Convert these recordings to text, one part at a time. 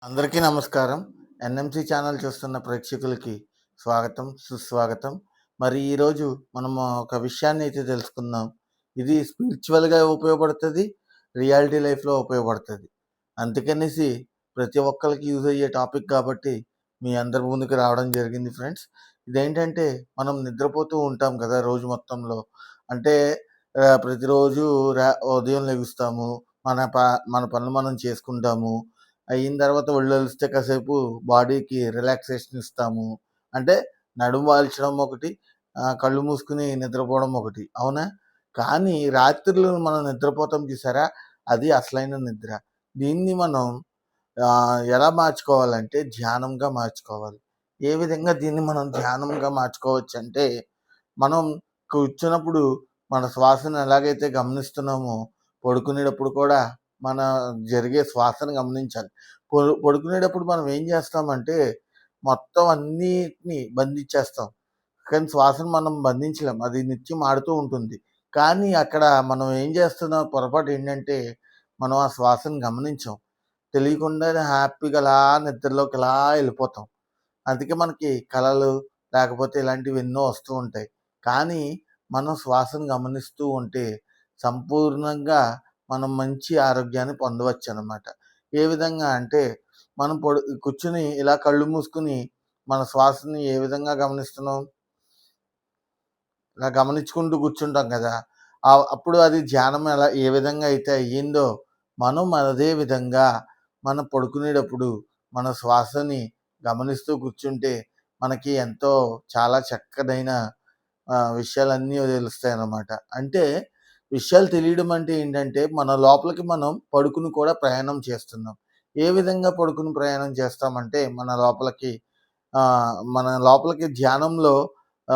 అందరికీ నమస్కారం. NMC channel చూస్తున్న ప్రేక్షకులకి స్వాగతం, సుస్వాగతం. మరి ఈరోజు మనము ఒక విషయాన్ని అయితే తెలుసుకుందాం. ఇది స్పిరిచువల్‌గా ఉపయోగపడుతది. రియాలిటీ లైఫ్‌లో ఉపయోగపడుతది. అందుకనేసి ప్రతి ఒక్కళ్ళకి యూజ్ అయ్యే టాపిక్ కాబట్టి మీ అందరి ముందుకు రావడం జరిగింది ఫ్రెండ్స్. ఇదేంటంటే మనం నిద్రపోతూ ఉంటాం కదా! రోజు మొత్తంలో. అంటే ప్రతిరోజు ఉదయం లెగుస్తాము. మన ప మన పనులు మనం చేసుకుంటాము. అయిన తర్వాత ఒళ్ళొలిస్తే కాసేపు బాడీకి రిలాక్సేషన్ ఇస్తాము. అంటే నడుము వాల్చడం ఒకటి, కళ్ళు మూసుకొని నిద్రపోవడం ఒకటి. అవునా? కానీ రాత్రులు మనం నిద్రపోతాం చూసారా? అది అసలైన నిద్ర. దీన్ని మనం ఎలా మార్చుకోవాలంటే ధ్యానంగా మార్చుకోవాలి. ఏ విధంగా దీన్ని మనం ధ్యానంగా మార్చుకోవచ్చంటే, మనం కూర్చున్నప్పుడు మన శ్వాసను ఎలాగైతే గమనిస్తున్నామో, పడుకునేటప్పుడు కూడా మన జరిగే శ్వాసను గమనించాలి. పడుకునేటప్పుడు మనం ఏం చేస్తామంటే, మొత్తం అన్నిటిని బంధించేస్తాం. కానీ శ్వాసను మనం బంధించలేం. అది నిత్యం ఆడుతూ ఉంటుంది. కానీ అక్కడ మనం ఏం చేస్తున్నాం పొరపాటు ఏంటంటే, మనం ఆ శ్వాసను గమనించం. తెలియకుండానే హ్యాపీగా అలా నిద్రలోకి అలా ఎళ్ళిపోతాం. అందుకే మనకి కలలు లేకపోతే ఇలాంటివి ఎన్నో వస్తూ ఉంటాయి. కానీ మనం శ్వాసను గమనిస్తూ ఉంటే సంపూర్ణంగా మనం మంచి ఆరోగ్యాన్ని పొందవచ్చనమాట. ఏ విధంగా అంటే మనం కూర్చొని ఇలా కళ్ళు మూసుకొని మన శ్వాసని ఏ విధంగా గమనిస్తున్నాం? ఇలా గమనించుకుంటూ కూర్చుంటాం కదా! అప్పుడు అది ధ్యానం ఏ విధంగా అయితే అయ్యిందో, మనం అదే విధంగా మనం పడుకునేటప్పుడు మన శ్వాసని గమనిస్తూ కూర్చుంటే మనకి ఎంతో చాలా చక్కనైన విషయాలన్నీ తెలుస్తాయన్నమాట. అంటే విషయాలు తెలియడం అంటే ఏంటంటే, మన లోపలికి మనం పడుకుని కూడా ప్రయాణం చేస్తున్నాం. ఏ విధంగా పడుకుని ప్రయాణం చేస్తామంటే, మన లోపలికి ధ్యానంలో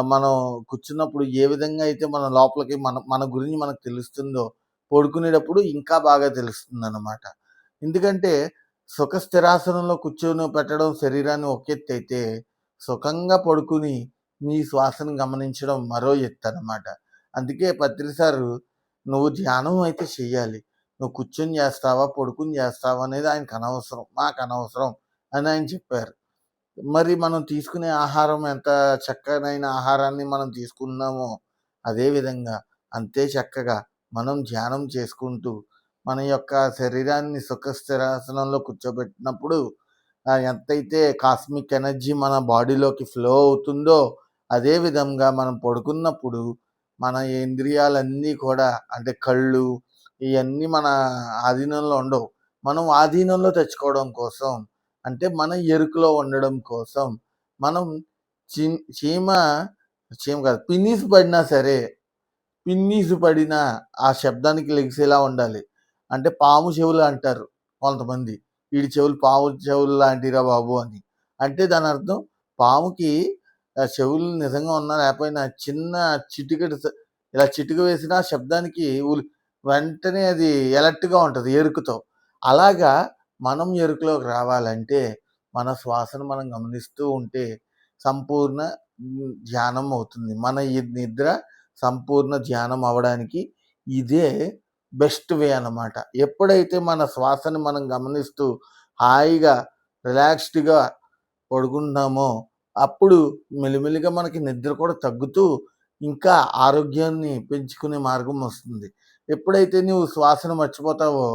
మనం కూర్చున్నప్పుడు ఏ విధంగా అయితే మన లోపలికి మన మన గురించి మనకు తెలుస్తుందో, పడుకునేటప్పుడు ఇంకా బాగా తెలుస్తుందన్నమాట. ఎందుకంటే, సుఖ స్థిరాసనంలో కూర్చొని పెట్టడం శరీరాన్ని ఒక ఎత్తైతే, సుఖంగా పడుకుని నీ శ్వాసను గమనించడం మరో ఎత్తనమాట. అందుకే పత్రి సారు "నువ్వు ధ్యానం అయితే చెయ్యాలి. నువ్వు కూర్చొని చేస్తావా, పడుకుని చేస్తావా అనేది ఆయనకనవసరం. మాకనవసరం" అని ఆయన చెప్పారు. మరి మనం తీసుకునే ఆహారం ఎంత చక్కనైన ఆహారాన్ని మనం తీసుకున్నామో, అదే విధంగా అంతే చక్కగా మనం ధ్యానం చేసుకుంటూ, మన యొక్క శరీరాన్ని సుఖస్థిరాసనంలో కూర్చోబెట్టినప్పుడు ఎంతైతే కాస్మిక్ ఎనర్జీ మన బాడీలోకి ఫ్లో అవుతుందో, అదే విధంగా మనం పడుకున్నప్పుడు మన ఇంద్రియాలన్నీ కూడా అంటే కళ్ళు, ఇయన్నీ మన ఆధీనంలో ఉండవు. మనం ఆధీనంలో తెచ్చుకోవడం కోసం అంటే మన ఎరుకలో ఉండడం కోసం మనం చీమ చీమ కాదు పిన్నీసు పడినా సరే, పిన్నీసు పడినా ఆ శబ్దానికి లెగిసేలా ఉండాలి. అంటే పాము చెవులు అంటారు కొంతమంది. ఈడి చెవులు పాము చెవులు లాంటివిరా బాబు అని. అంటే దాని అర్థం పాముకి చెవులు నిజంగా ఉన్నా లేకపోయినా చిన్న చిటికెడు ఇలా చిటిక వేసినా ఆ శబ్దానికి వెంటనే అది ఎలర్ట్‌గా ఉంటది ఎరుకుతో. అలాగా మనం ఎరుకలోకి రావాలంటే మన శ్వాసను మనం గమనిస్తూ ఉంటే సంపూర్ణ ధ్యానం అవుతుంది. మన ఈ నిద్ర సంపూర్ణ ధ్యానం అవ్వడానికి ఇదే బెస్ట్ వే అన్నమాట. ఎప్పుడైతే మన శ్వాసను మనం గమనిస్తూ హాయిగా రిలాక్స్డ్‌గా పడుకుంటున్నామో అప్పుడు మెల్లిమెల్లిగా మనకి నిద్ర కూడా తగ్గుతూ ఇంకా ఆరోగ్యాన్ని పెంచుకునే మార్గం వస్తుంది. ఎప్పుడైతే నువ్వు శ్వాసను మర్చిపోతావో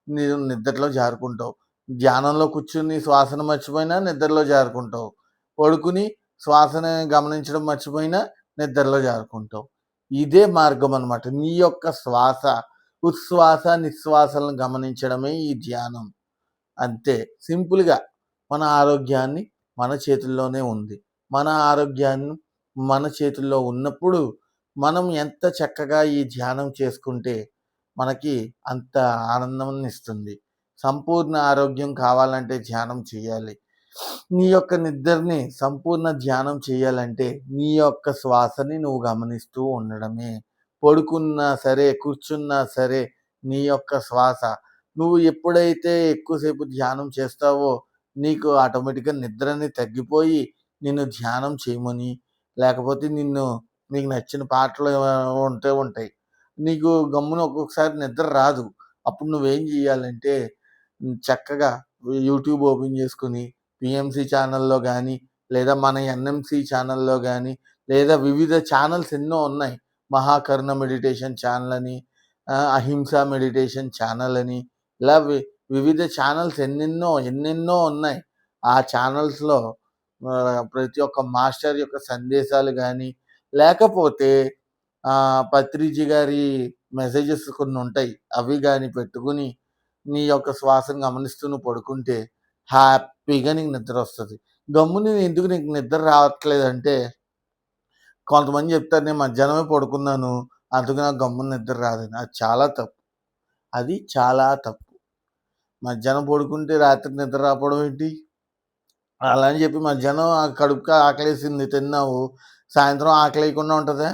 నీవు నిద్రలో జారుకుంటావు. ధ్యానంలో కూర్చొని శ్వాసను మర్చిపోయినా నిద్రలో జారుకుంటావు. పడుకుని శ్వాసని గమనించడం మర్చిపోయినా నిద్రలో జారుకుంటావు. ఇదే మార్గం అనమాట. నీ యొక్క శ్వాస, ఉచ్ఛ్వాస, నిశ్వాసాలను గమనించడమే ఈ ధ్యానం. అంతే సింపుల్‌గా మన ఆరోగ్యాన్ని మన చేతుల్లోనే ఉంది. మన ఆరోగ్యాన్ని మన చేతుల్లో ఉన్నప్పుడు మనం ఎంత చక్కగా ఈ ధ్యానం చేసుకుంటే మనకి అంత ఆనందాన్నిస్తుంది. సంపూర్ణ ఆరోగ్యం కావాలంటే ధ్యానం చేయాలి. నీ యొక్క నిద్రని సంపూర్ణ ధ్యానం చేయాలంటే నీ యొక్క శ్వాసని నువ్వు గమనిస్తూ ఉండడమే. పడుకున్నా సరే, కూర్చున్నా సరే నీ యొక్క శ్వాస నువ్వు ఎప్పుడైతే ఎక్కువసేపు ధ్యానం చేస్తావో నీకు ఆటోమేటిక్‌గా నిద్ర అనేది తగ్గిపోయి నిన్ను ధ్యానం చేయమని, లేకపోతే నీకు నచ్చిన పాటలు ఉంటాయి. నీకు గమ్మున ఒక్కొక్కసారి నిద్ర రాదు. అప్పుడు నువ్వేం జేయాలంటే చక్కగా యూట్యూబ్ ఓపెన్ చేసుకొని పిఎంసి ఛానల్‌లో గానీ, లేదా మన ఎన్ఎంసి ఛానల్‌లో గానీ, లేదా వివిధ ఛానల్స్ ఎన్నో ఉన్నాయి. మహాకరుణ మెడిటేషన్ ఛానల్ అని, అహింస మెడిటేషన్ ఛానల్ అని, ఇలా వివిధ ఛానల్స్ ఎన్నెన్నో ఉన్నాయి. ఆ ఛానల్స్‌లో ప్రతి ఒక్క మాస్టర్ యొక్క సందేశాలు గానీ, లేకపోతే పత్రిజీ గారి మెసేజెస్ కొన్నుంటాయి. అవి గాని పెట్టుకొని, నీ యొక్క శ్వాసను గమనిస్తూ నువ్వు పడుకుంటే, హ్యాపీగా నీకు నిద్రొస్తది. గమ్మున ఎందుకు నీకు నిద్ర రావట్లేదంటే, కొంతమంది చెప్తారు నేను మధ్యాహ్నమే పడుకున్నాను. అందుకు నాకు గమ్మున నిద్ర రాదని. అది చాలా తప్పు. అది చాలా తప్పు. మధ్యాహ్నం పడుకుంటే రాత్రి నిద్ర రాకపోవడం ఏంటి? అలా అని చెప్పి మధ్యాహ్నం కడుపుకి ఆకలేసింది తిన్నావు. సాయంత్రం ఆకలేయకుండా ఉంటదా?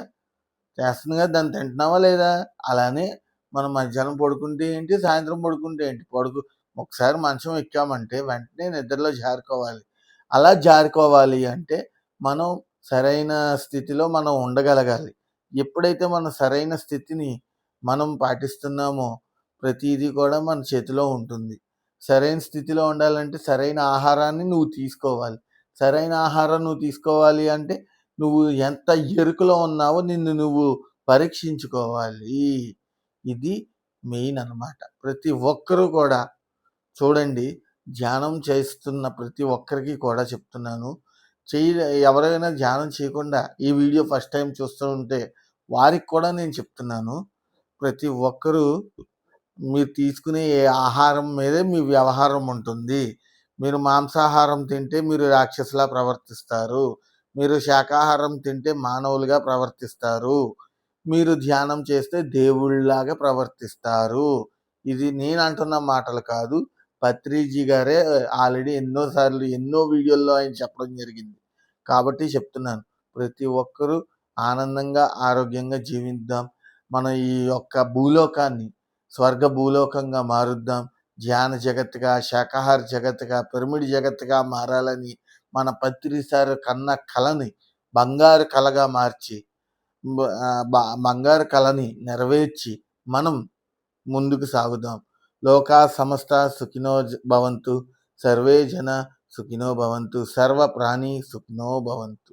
చేస్తుంది కదా! దాన్ని తింటున్నావా లేదా? అలానే మనం మధ్యాహ్నం పడుకుంటే ఏంటి? సాయంత్రం పడుకుంటే ఏంటి? ఒకసారి మంచం ఎక్కామంటే వెంటనే నిద్రలో జారుకోవాలి. అలా జారుకోవాలి అంటే మనం సరైన స్థితిలో మనం ఉండగలగాలి. ఎప్పుడైతే మనం సరైన స్థితిని మనం పాటిస్తున్నామో ప్రతీదీ కూడా మన చేతిలో ఉంటుంది. సరైన స్థితిలో ఉండాలంటే సరైన ఆహారాన్ని నువ్వు తీసుకోవాలి. సరైన ఆహారం నువ్వు తీసుకోవాలి అంటే నువ్వు ఎంత ఎరుకలో ఉన్నావో నిన్ను నువ్వు పరీక్షించుకోవాలి. ఇది మెయిన్ అన్నమాట. ప్రతి ఒక్కరూ కూడా చూడండి, ధ్యానం చేస్తున్న ప్రతి ఒక్కరికి కూడా చెప్తున్నాను. ఎవరైనా ధ్యానం చేయకుండా ఈ వీడియో ఫస్ట్ టైమ్ చూస్తూ ఉంటే వారికి కూడా నేను చెప్తున్నాను. ప్రతి ఒక్కరూ మీరు తీసుకునే ఏ ఆహారం మీదే మీ వ్యవహారం ఉంటుంది. మీరు మాంసాహారం తింటే మీరు రాక్షసులా ప్రవర్తిస్తారు. మీరు శాకాహారం తింటే మానవులుగా ప్రవర్తిస్తారు. మీరు ధ్యానం చేస్తే దేవుళ్ళలాగా ప్రవర్తిస్తారు. ఇది నేను అంటున్న మాటలు కాదు. పత్రిజీ గారే ఆల్రెడీ ఎన్నో సార్లు ఎన్నో వీడియోల్లో ఆయన చెప్పడం జరిగింది. కాబట్టి చెప్తున్నాను. ప్రతి ఒక్కరూ ఆనందంగా, ఆరోగ్యంగా జీవిద్దాం. మన ఈ యొక్క భూలోకాన్ని స్వర్గ భూలోకంగా మారుద్దాం. ధ్యాన జగత్తుగా, శాకాహార జగత్తుగా, పిరమిడ్ జగత్తుగా మారాలని మన పత్రి సార్ కన్న కలని బంగారు కలగా మార్చి బంగారు కలని నెరవేర్చి మనం ముందుకు సాగుదాం. లోకా సమస్త సుఖినో భవంతు. సర్వే జన సుఖినో భవంతు. సర్వ ప్రాణి సుఖినో భవంతు.